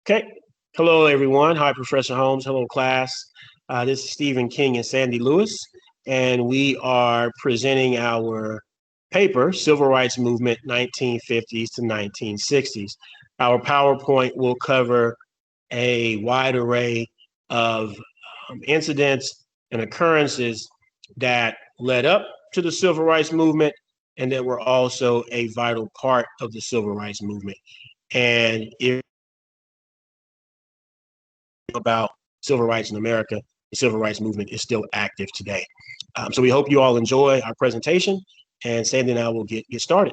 Okay. Hello, everyone. Hi, Professor Holmes. Hello, class. This is Stephen King and Sandy Lewis, and we are presenting our paper, Civil Rights Movement, 1950s to 1960s. Our PowerPoint will cover a wide array of incidents and occurrences that led up to the Civil Rights Movement and that were also a vital part of the Civil Rights Movement. And if about civil rights in America, the civil rights movement is still active today. So we hope you all enjoy our presentation, and Sandy and I will get started.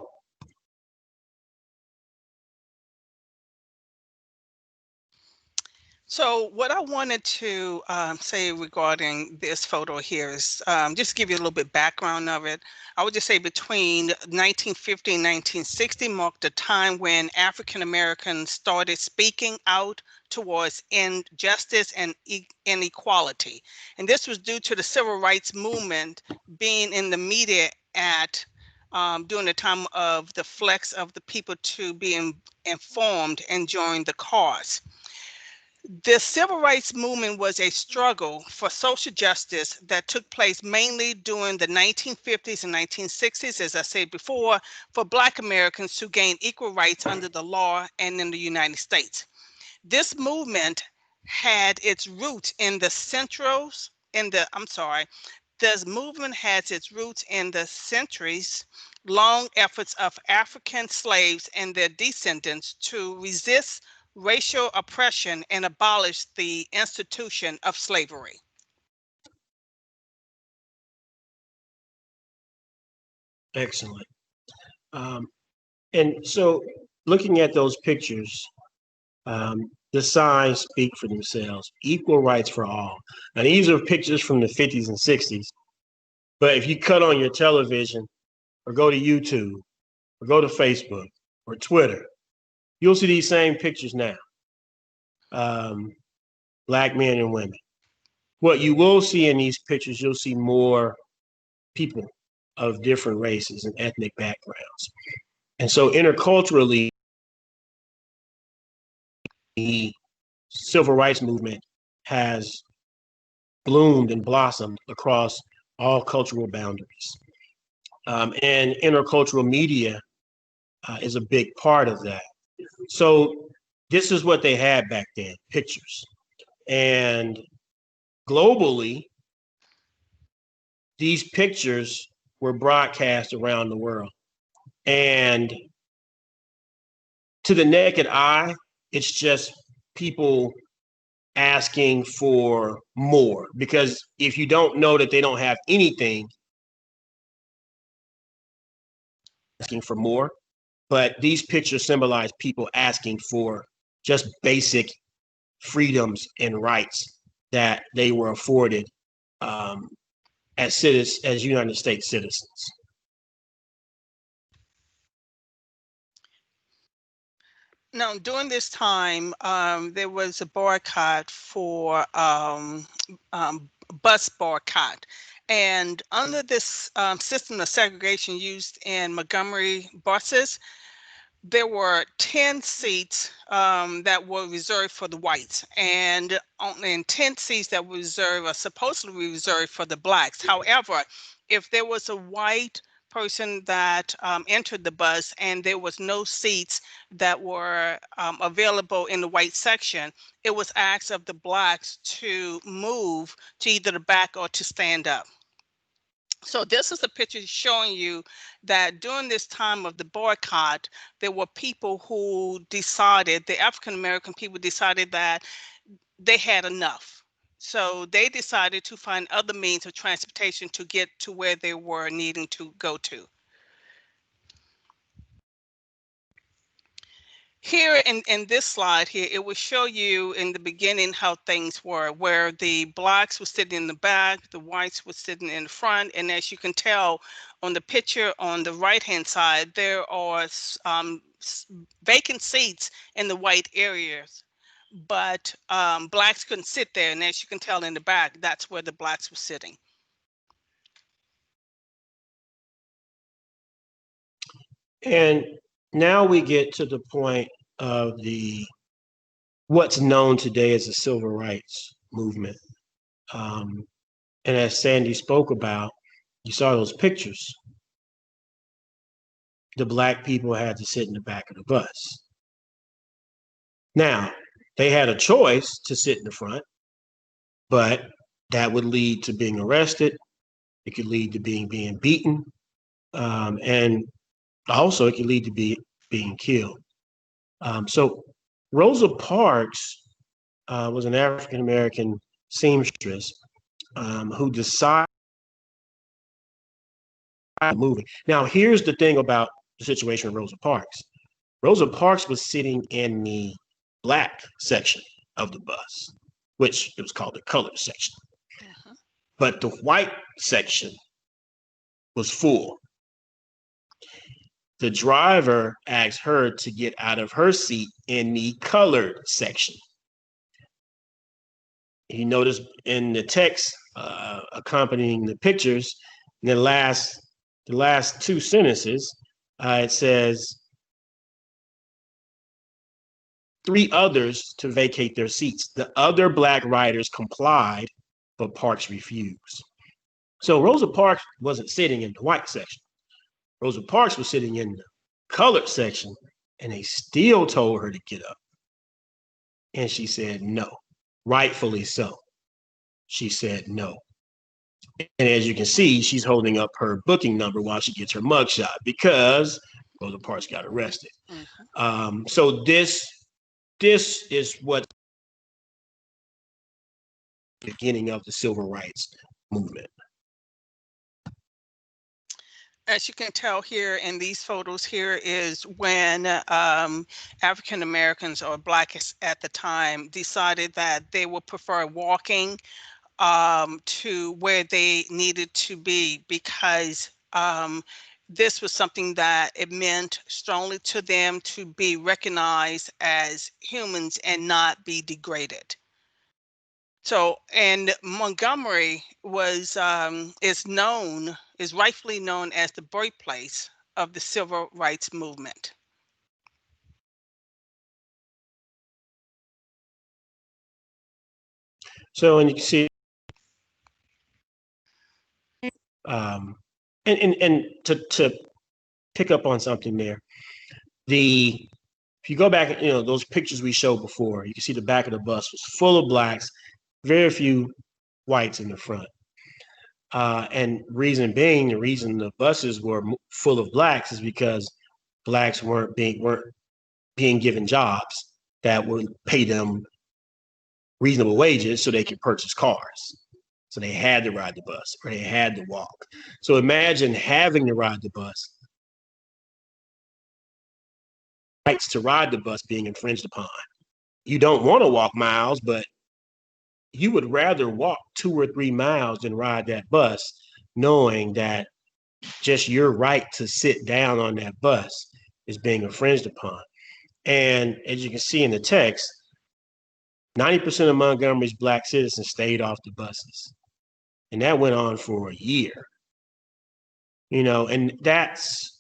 So what I wanted to say regarding this photo here is just give you a little bit background of it. I would just say between 1950 and 1960 marked a time when African Americans started speaking out towards injustice and inequality. And this was due to the civil rights movement being in the media at during the time of the flex of the people to be informed and join the cause. The civil rights movement was a struggle for social justice that took place mainly during the 1950s and 1960s, as I said before, for Black Americans to gain equal rights under the law and in the United States. This movement had its roots in the centrals, in the, I'm sorry, this movement has its roots in the centuries long efforts of African slaves and their descendants to resist racial oppression and abolish the institution of slavery. Excellent. Um, and so, looking at those pictures, the signs speak for themselves. Equal rights for all. Now, these are pictures from the 50s and 60s. But if you cut on your television, or go to YouTube, or go to Facebook, or Twitter, you'll see these same pictures now. Black men and women. What you will see in these pictures, you'll see more people of different races and ethnic backgrounds. And so interculturally, the civil rights movement has bloomed and blossomed across all cultural boundaries. And intercultural media is a big part of that. So this is what they had back then, pictures. And globally, these pictures were broadcast around the world. And to the naked eye, it's just people asking for more. Because if you don't know that they don't have anything, asking for more. But these pictures symbolize people asking for just basic freedoms and rights that they were afforded as United States citizens. Now, during this time, there was a boycott for bus boycott. And under this system of segregation used in Montgomery buses, there were 10 seats that were reserved for the whites, and only 10 seats that were reserved are supposedly reserved for the blacks. However, if there was a white person that entered the bus and there was no seats that were available in the white section, it was asked of the blacks to move to either the back or to stand up. So this is a picture showing you that during this time of the boycott, there were people who decided, the African American people decided that they had enough. So they decided to find other means of transportation to get to where they were needing to go to. Here in this slide here, it will show you in the beginning how things were, where the blacks were sitting in the back, the whites were sitting in the front. And as you can tell on the picture on the right-hand side, there are vacant seats in the white areas, but blacks couldn't sit there. And as you can tell in the back, that's where the blacks were sitting. And now we get to the point of the what's known today as the civil rights movement. And as Sandy spoke about, you saw those pictures. The Black people had to sit in the back of the bus. Now, they had a choice to sit in the front, but that would lead to being arrested. It could lead to being beaten, and also it could lead to being killed. So Rosa Parks was an African American seamstress who decided moving. Now, here's the thing about the situation with Rosa Parks. Rosa Parks was sitting in the Black section of the bus, which it was called the colored section. But the white section was full. The driver asked her to get out of her seat in the colored section. You notice in the text accompanying the pictures, in the last two sentences, it says 3 others to vacate their seats. The other Black riders complied, but Parks refused. So Rosa Parks wasn't sitting in the white section. Rosa Parks was sitting in the colored section, and they still told her to get up. And she said no, rightfully so. She said no. And as you can see, she's holding up her booking number while she gets her mugshot because Rosa Parks got arrested. So this is what the beginning of the civil rights movement. As you can tell here in these photos, here is when African Americans or Blacks at the time decided that they would prefer walking to where they needed to be, because this was something that it meant strongly to them to be recognized as humans and not be degraded. So, and Montgomery was is rightfully known as the birthplace of the civil rights movement. So, and you can see, and to pick up on something there, if you go back, those pictures we showed before, you can see the back of the bus was full of Blacks, very few whites in the front. And reason being, the reason the buses were full of Blacks is because Blacks weren't being given jobs that would pay them reasonable wages so they could purchase cars. So they had to ride the bus or they had to walk. So imagine having to ride the bus, rights to ride the bus being infringed upon. You don't want to walk miles, but you would rather walk 2 or 3 miles than ride that bus, knowing that just your right to sit down on that bus is being infringed upon. And as you can see in the text, 90% of Montgomery's Black citizens stayed off the buses. And that went on for a year. And that's,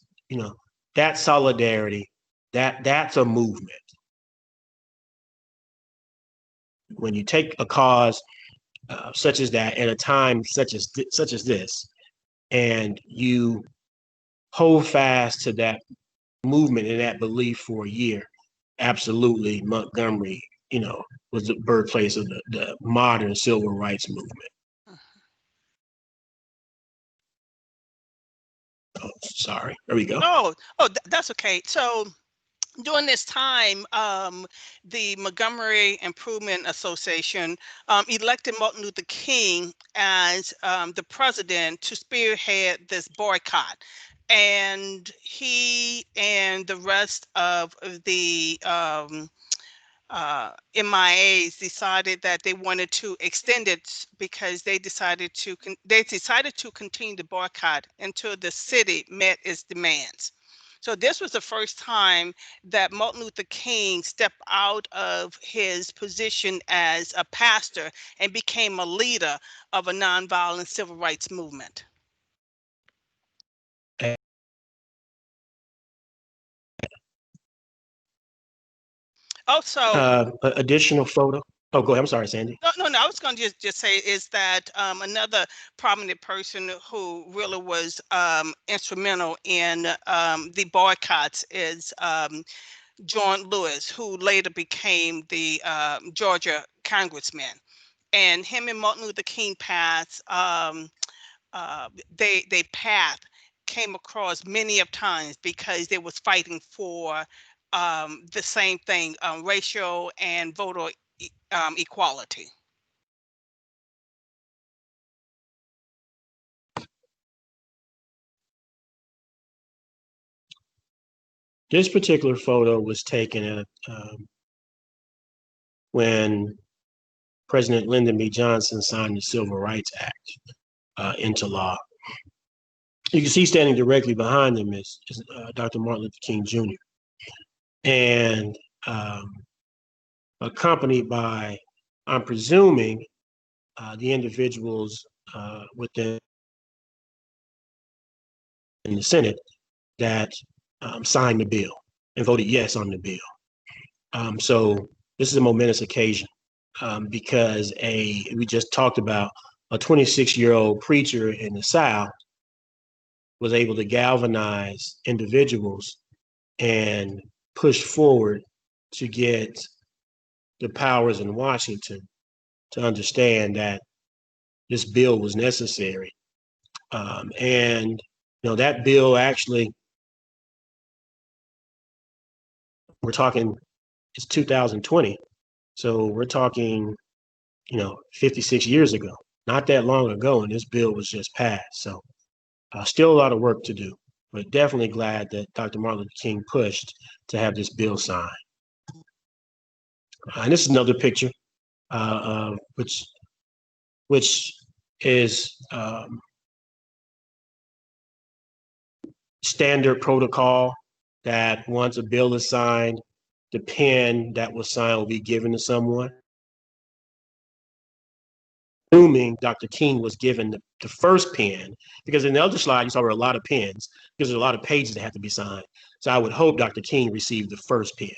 that solidarity, that's a movement. When you take a cause such as that at a time such as this, and you hold fast to that movement and that belief for a year, absolutely, Montgomery, was the birthplace of the modern civil rights movement. Oh, sorry. There we go. Oh, that's okay. So during this time, the Montgomery Improvement Association elected Martin Luther King as the president to spearhead this boycott. And he and the rest of the MIAs decided that they wanted to extend it because they decided to continue the boycott until the city met its demands. So this was the first time that Martin Luther King stepped out of his position as a pastor and became a leader of a nonviolent civil rights movement. Also, additional photo. Oh, go ahead. I'm sorry, Sandy. no. I was going to just say is that another prominent person who really was instrumental in the boycotts is John Lewis, who later became the Georgia congressman. And him and Martin Luther King paths, they path came across many of times because they was fighting for the same thing, racial and voter equality. This particular photo was taken at when President Lyndon B. Johnson signed the Civil Rights Act into law. You can see standing directly behind him is Dr. Martin Luther King Jr. and accompanied by, I'm presuming, the individuals within the Senate that signed the bill and voted yes on the bill. So this is a momentous occasion because we just talked about a 26-year-old preacher in the South was able to galvanize individuals and push forward to get the powers in Washington to understand that this bill was necessary. And that bill actually, we're talking, it's 2020. So we're talking, 56 years ago, not that long ago, and this bill was just passed. So still a lot of work to do, but definitely glad that Dr. Martin Luther King pushed to have this bill signed. And this is another picture, which is standard protocol that once a bill is signed, the pen that was signed will be given to someone. Assuming Dr. King was given the first pen, because in the other slide you saw there were a lot of pens because there's a lot of pages that have to be signed. So I would hope Dr. King received the first pen.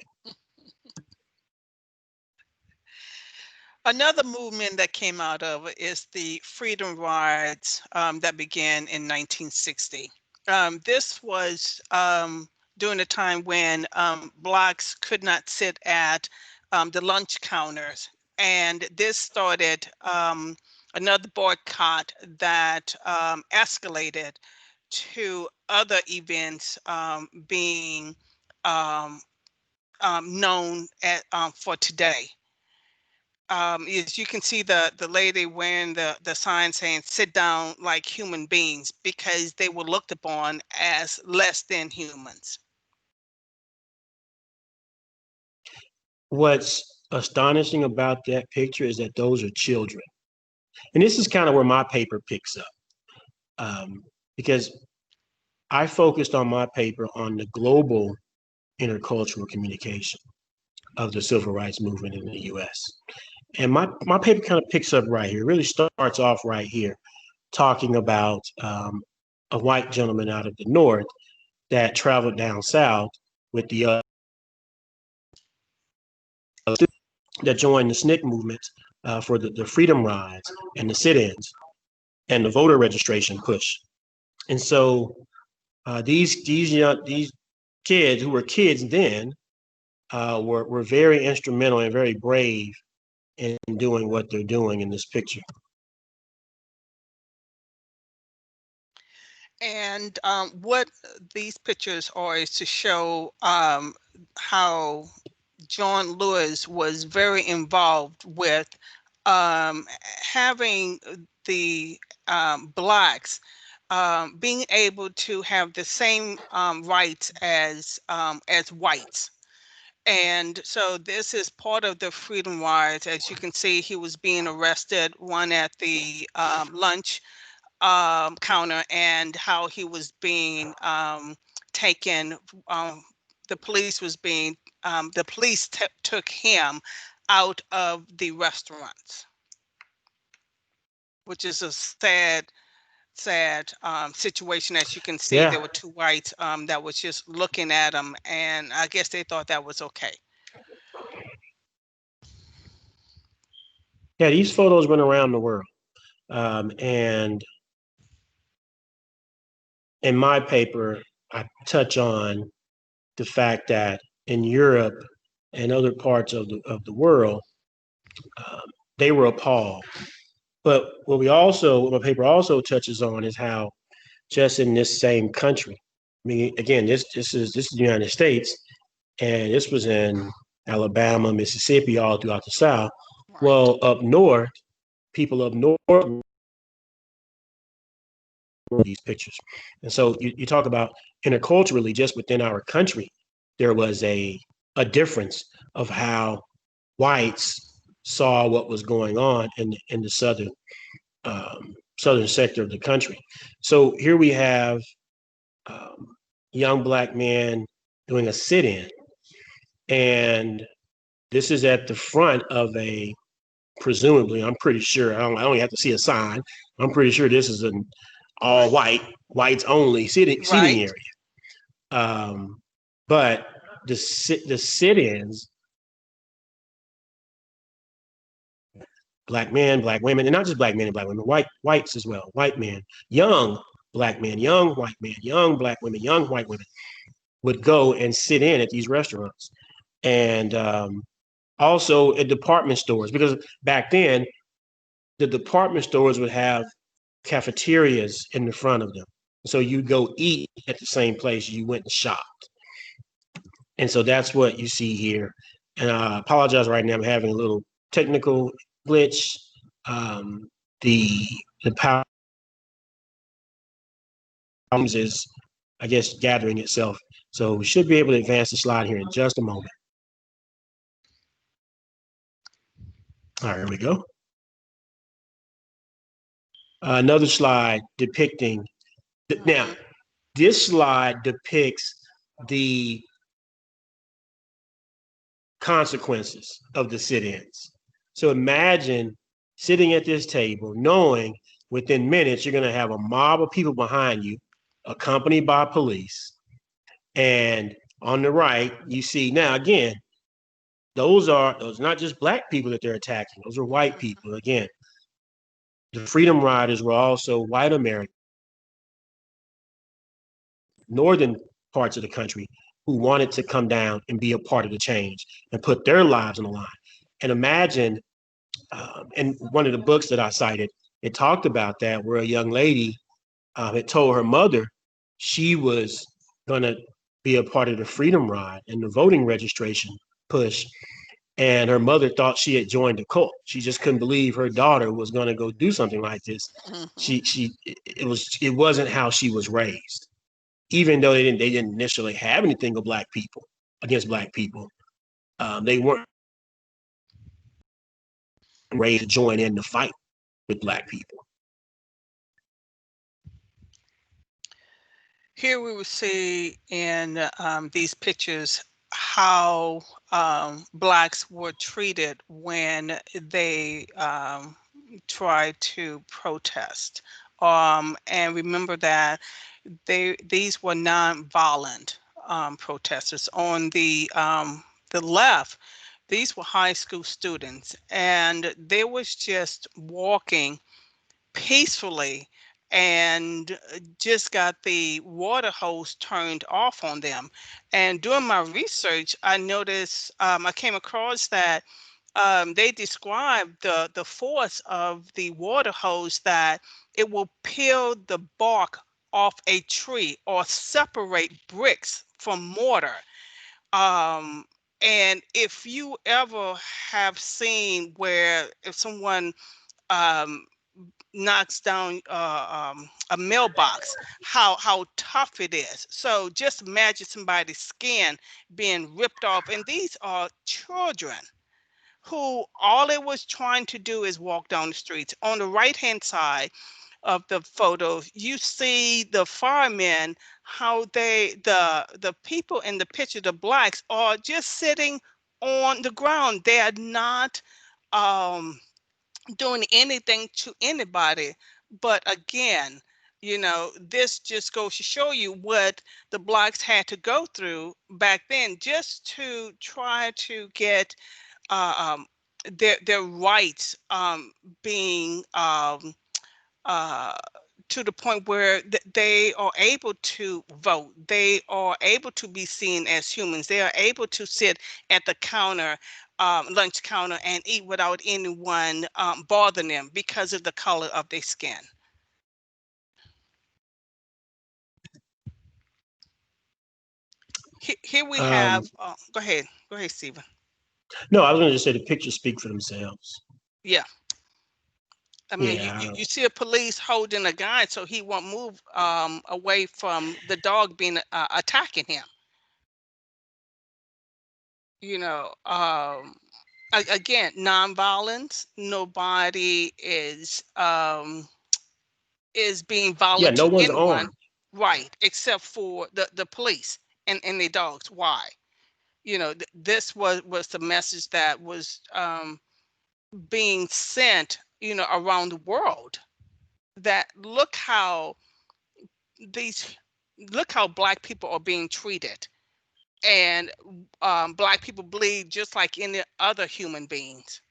Another movement that came out of it is the freedom rides that began in 1960. This was during a time when Blacks could not sit at the lunch counters. And this started another boycott that escalated to other events being known for today. Is you can see the lady wearing the sign saying "sit down like human beings" because they were looked upon as less than humans. What's astonishing about that picture is that those are children. And this is kind of where my paper picks up because I focused on my paper on the global intercultural communication of the civil rights movement in the US. And my paper kind of picks up right here. It really starts off right here, talking about a white gentleman out of the North that traveled down South with the that joined the SNCC movement for the freedom rides and the sit-ins and the voter registration push. And so these kids who were kids then were very instrumental and very brave in doing what they're doing in this picture. And what these pictures are is to show how John Lewis was very involved with having the Blacks being able to have the same rights as whites. And so this is part of the freedom rides. As you can see, he was being arrested, one at the lunch counter, and how he was being taken. The police was being, the police took him out of the restaurants, which is a sad situation. As you can see, there were two whites that was just looking at him, and I guess they thought that was okay. Yeah, these photos went around the world. And in my paper, I touch on the fact that in Europe and other parts of the world, um, they were appalled. But what my paper also touches on is how just in this same country, I mean, again, this is the United States, and this was in Alabama, Mississippi, all throughout the South. Right. Well, up north, people up north these pictures. And so you talk about interculturally, just within our country, there was a difference of how whites saw what was going on in the southern sector of the country. So here we have um, young black men doing a sit-in, and this is at the front of a presumably, I'm pretty sure I don't have to see a sign. I'm pretty sure this is an all Right. white, whites only seating Right. area. But the sit-ins, black men, black women, and not just black men and black women, whites as well, white men, young black men, young white men, young black women, young white women would go and sit in at these restaurants, and also at department stores, because back then the department stores would have cafeterias in the front of them. So you go eat at the same place you went and shopped. And so that's what you see here. And I apologize right now. I'm having a little technical glitch. Um, the the power is, I guess, gathering itself. So we should be able to advance the slide here in just a moment. All right, here we go. Another slide depicting, now, Mhm. this slide depicts the consequences of the sit-ins. So imagine sitting at this table knowing within minutes you're going to have a mob of people behind you, accompanied by police. And on the right, you see now again, those are not just black people that they're attacking, those are white people. Again, the Freedom Riders were also white Americans, northern parts of the country, who wanted to come down and be a part of the change and put their lives on the line. And imagine, in one of the books that I cited, it talked about that, where a young lady had told her mother she was going to be a part of the Freedom Ride and the voting registration push. And her mother thought she had joined a cult. She just couldn't believe her daughter was going to go do something like this. Mhm. It wasn't how she was raised. Even though they didn't initially have anything of black people against black people, they weren't raised to join in the fight with black people. Here we will see in these pictures how Blacks were treated when they tried to protest. And remember that these were non-violent protesters. On the left, these were high school students, and they was just walking peacefully and just got the water hose turned off on them. And doing my research, I noticed I came across that they described the force of the water hose, that it will peel the bark off a tree or separate bricks from mortar. Um, and if you ever have seen where if someone um, knocks down a mailbox, how tough it is. So just imagine somebody's skin being ripped off, and these are children who all it was trying to do is walk down the streets. On the right hand side of the photo, you see the firemen, how the people in the picture, the blacks, are just sitting on the ground. They are not um doing anything to anybody. But again, this just goes to show you what the blacks had to go through back then just to try to get uh, um, their rights being uh, to the point where they are able to vote. They are able to be seen as humans. They are able to sit at the counter, lunch counter, and eat without anyone bothering them because of the color of their skin. Here we have, go ahead, Stephen. No, I was going to just say the pictures speak for themselves. Yeah. I mean, Yeah, you see a police holding a guy so he won't move away from the dog being attacking him. You know, again, nonviolence. Nobody is being yeah, violent no to one's anyone, armed. right? Except for the police and their dogs. Why? You know, this was the message that was being sent, you know, around the world. That these look how Black people are being treated, and Black people bleed just like any other human beings.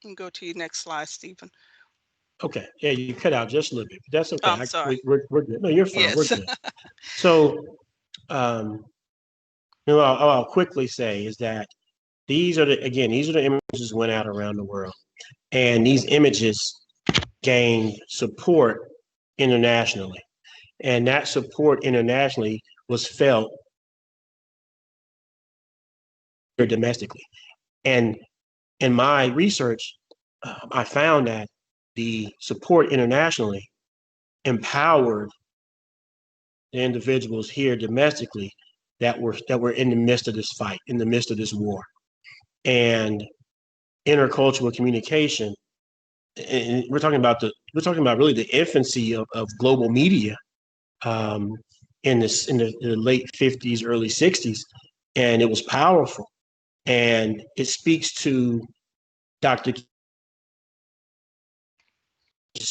You can go to your next slide, Stephen. Okay, yeah, you cut out just a little bit, but that's Oh, okay. I'm sorry. We're good. No, you're fine. We're Yes. good. So, um, I'll quickly say is that these are the images went out around the world, and these images gained support internationally, and that support internationally was felt domestically. And in my research, I found that the support internationally empowered the individuals here domestically that were in the midst of this fight, in the midst of this war. And intercultural communication, and we're talking about really the infancy of global media um, in the late 50s, early 60s, and it was powerful. And it speaks to Dr.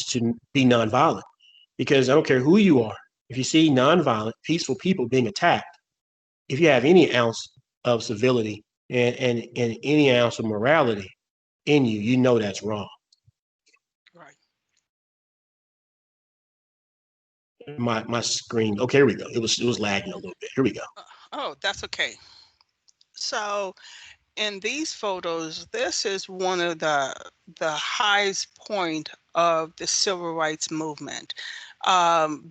to be nonviolent, because I don't care who you are. If you see nonviolent, peaceful people being attacked, if you have any ounce of civility and any ounce of morality in you, you know that's wrong. Right. My screen. Okay, here we go. It was lagging a little bit. Here we go. Oh, that's okay. So in these photos, this is one of the highest point of the civil rights movement.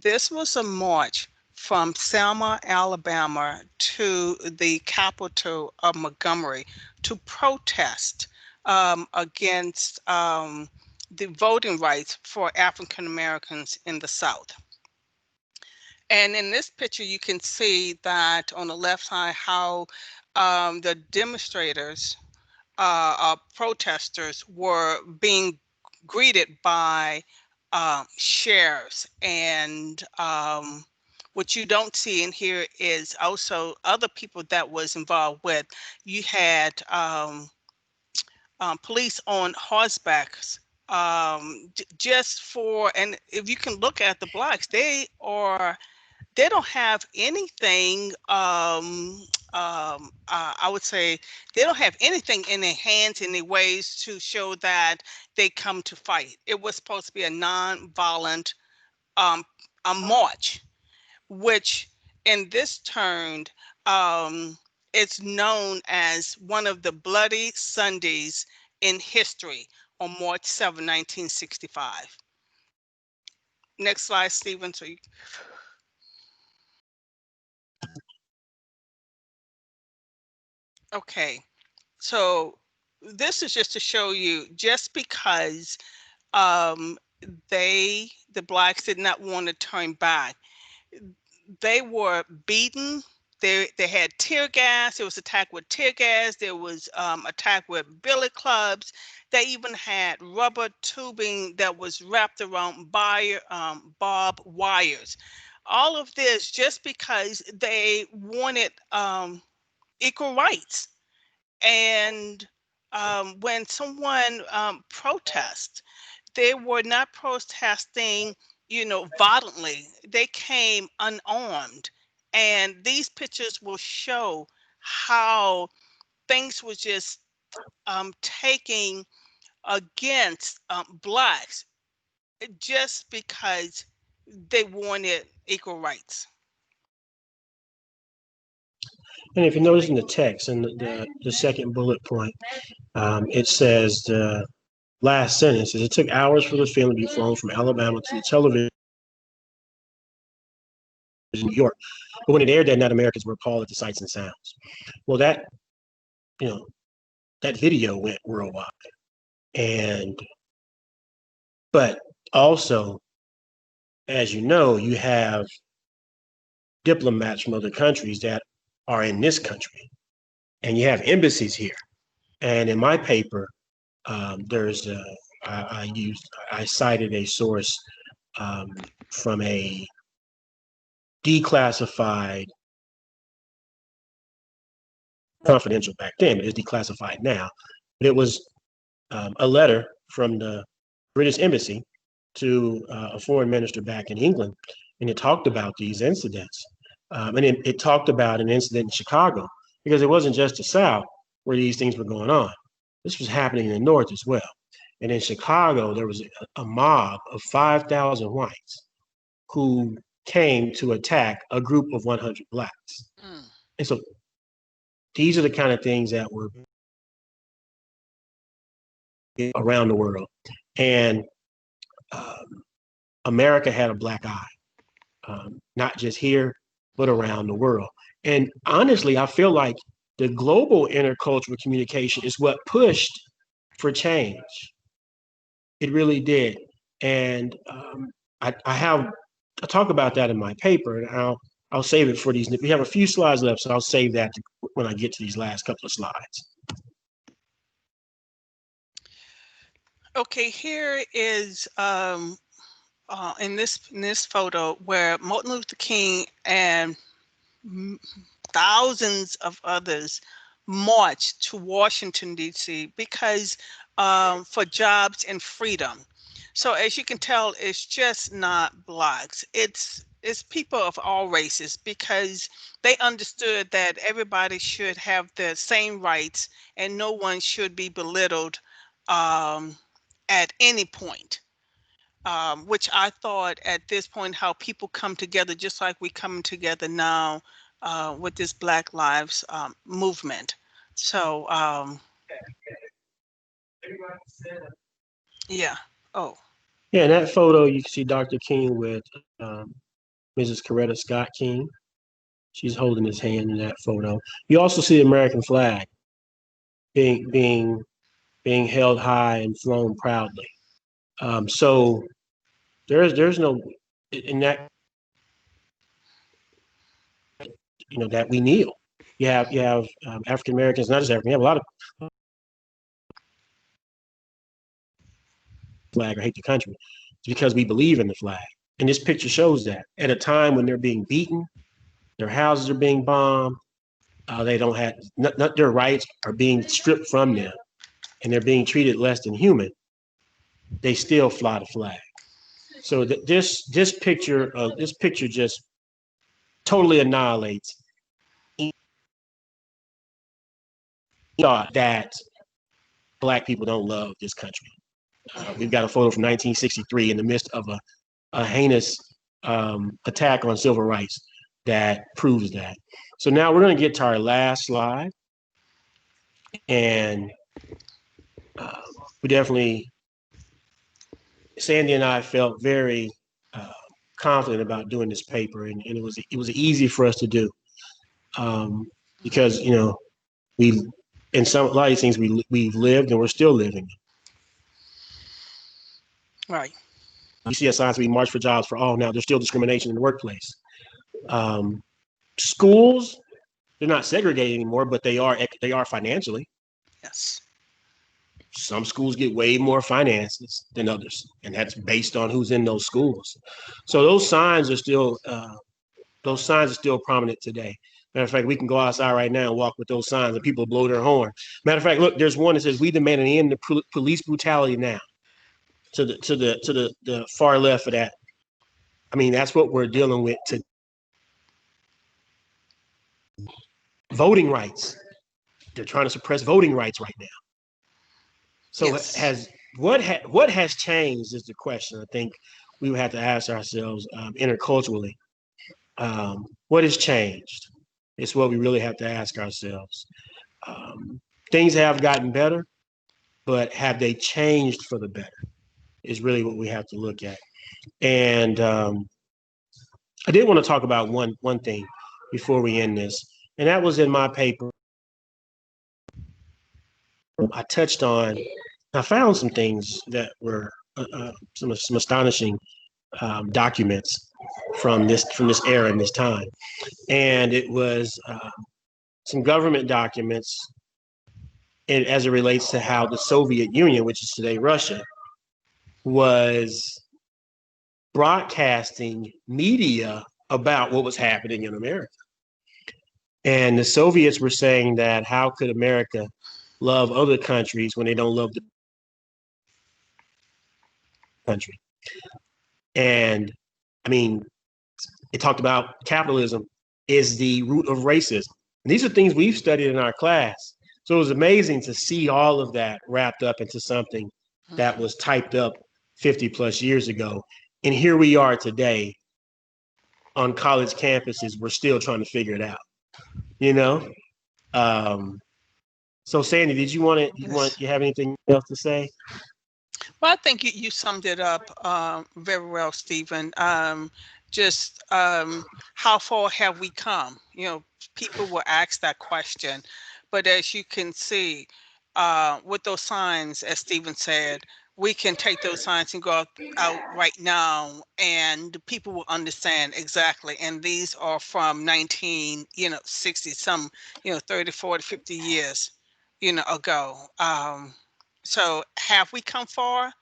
This was a march from Selma, Alabama to the capital of Montgomery to protest against the voting rights for African Americans in the South. And in this picture, you can see that on the left side, how the demonstrators, protesters were being greeted by sheriffs. And what you don't see in here is also other people that was involved with. You had police on horsebacks just for, and if you can look at the blacks, they don't have anything I would say they don't have anything in their hands in their ways to show that they come to fight. It was supposed to be a non-violent um, a march, which in this turned it's known as one of the bloody Sundays in history on March 7, 1965. Next slide, Stephen. Okay. So this is just to show you, just because um, the blacks did not want to turn back, they were beaten. They had tear gas. There was attack with tear gas. There was attack with billy clubs. They even had rubber tubing that was wrapped around barbed wires. All of this just because they wanted equal rights. And when someone protests, they were not protesting, violently. They came unarmed. And these pictures will show how things were just taking against blacks just because they wanted equal rights. And if you notice in the text, in the second bullet point, it says the last sentence is, it took hours for the film to be flown from Alabama to the television in New York. But when it aired that night, Americans were appalled at the sights and sounds. Well, you know, that video went worldwide. But also, as you know, you have diplomats from other countries that are in this country, and you have embassies here. And in my paper, there's I cited a source from a declassified, confidential back then, but it's declassified now. But it was a letter from the British embassy to a foreign minister back in England, and it talked about these incidents. And it talked about an incident in Chicago, because it wasn't just the South where these things were going on. This was happening in the North as well. And in Chicago, there was a mob of 5,000 whites who came to attack a group of 100 blacks. And so these are the kind of things that were around the world. And America had a black eye, not just here, but around the world. And honestly, I feel like the global intercultural communication is what pushed for change. It really did. And I talk about that in my paper, and I'll save it for these. We have a few slides left, so I'll save that when I get to these last couple of slides. Okay, here is in this photo where Martin Luther King and thousands of others marched to Washington, D.C. because for jobs and freedom. So as you can tell, it's just not blacks. It's people of all races, because they understood that everybody should have the same rights and no one should be belittled at any point. Which I thought at this point, how people come together, just like we come together now with this Black Lives movement. So, yeah. Oh, Yeah, in that photo, you can see Dr. King with Mrs. Coretta Scott King. She's holding his hand in that photo. You also see the American flag being being held high and flown proudly. So there's no in that, that we kneel. You have African Americans, not just African. You have a lot of flag or hate the country. It's because we believe in the flag. And this picture shows that at a time when they're being beaten, their houses are being bombed, they don't have not their rights are being stripped from them, and they're being treated less than human. They still fly the flag. So this picture just totally annihilates thought that Black people don't love this country. We've got a photo from 1963 in the midst of a heinous attack on civil rights that proves that. So now we're going to get to our last slide, and we definitely, Sandy and I felt very confident about doing this paper, and it was easy for us to do because we in a lot of these things we've lived and we're still living. right. You see us signs, we march for jobs for all. Now there's still discrimination in the workplace. Schools, they're not segregated anymore, but they are financially. Yes. Some schools get way more finances than others, and that's based on who's in those schools. So those signs are still prominent today. Matter of fact, we can go outside right now and walk with those signs, and people blow their horn. Matter of fact, look, there's one that says, "We demand an end to police brutality now." To the far left of that, I mean, that's what we're dealing with today. voting rights. They're trying to suppress voting rights right now. So Yes. what has changed is the question I think we would have to ask ourselves interculturally. What has changed? It's what we really have to ask ourselves. Um, Things have gotten better, but have they changed for the better? Is really what we have to look at. And I did want to talk about one thing before we end this, and that was in my paper. I touched on. I found some things that were some astonishing documents from this era and this time, and it was some government documents as it relates to how the Soviet Union, which is today Russia, was broadcasting media about what was happening in America. And the Soviets were saying that how could America love other countries when they don't love the country? And I mean, it talked about capitalism is the root of racism. And these are things we've studied in our class. So it was amazing to see all of that wrapped up into something that was typed up 50 plus years ago. And here we are today on college campuses. We're still trying to figure it out, you know? Um, so Sandy, did you want to, Yes. you have anything else to say? Well, I think you summed it up very well, Stephen. Just how far have we come? People will ask that question, but as you can see, with those signs, as Stephen said, we can take those signs and go out right now, and people will understand exactly. And these are from 60, some 30, 40, 50 years ago. So have we come far?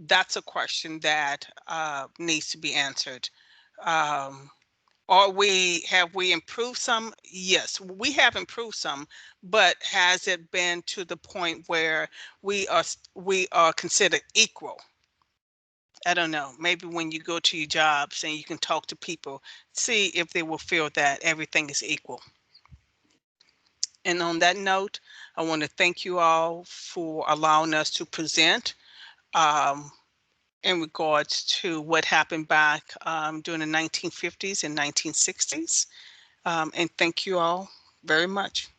That's a question that needs to be answered. Um, have we improved some? Yes, we have improved some, but has it been to the point where we are considered equal? I don't know. Maybe when you go to your jobs and you can talk to people, see if they will feel that everything is equal. And on that note, I want to thank you all for allowing us to present. Um, in regards to what happened back during the 1950s and 1960s. And thank you all very much.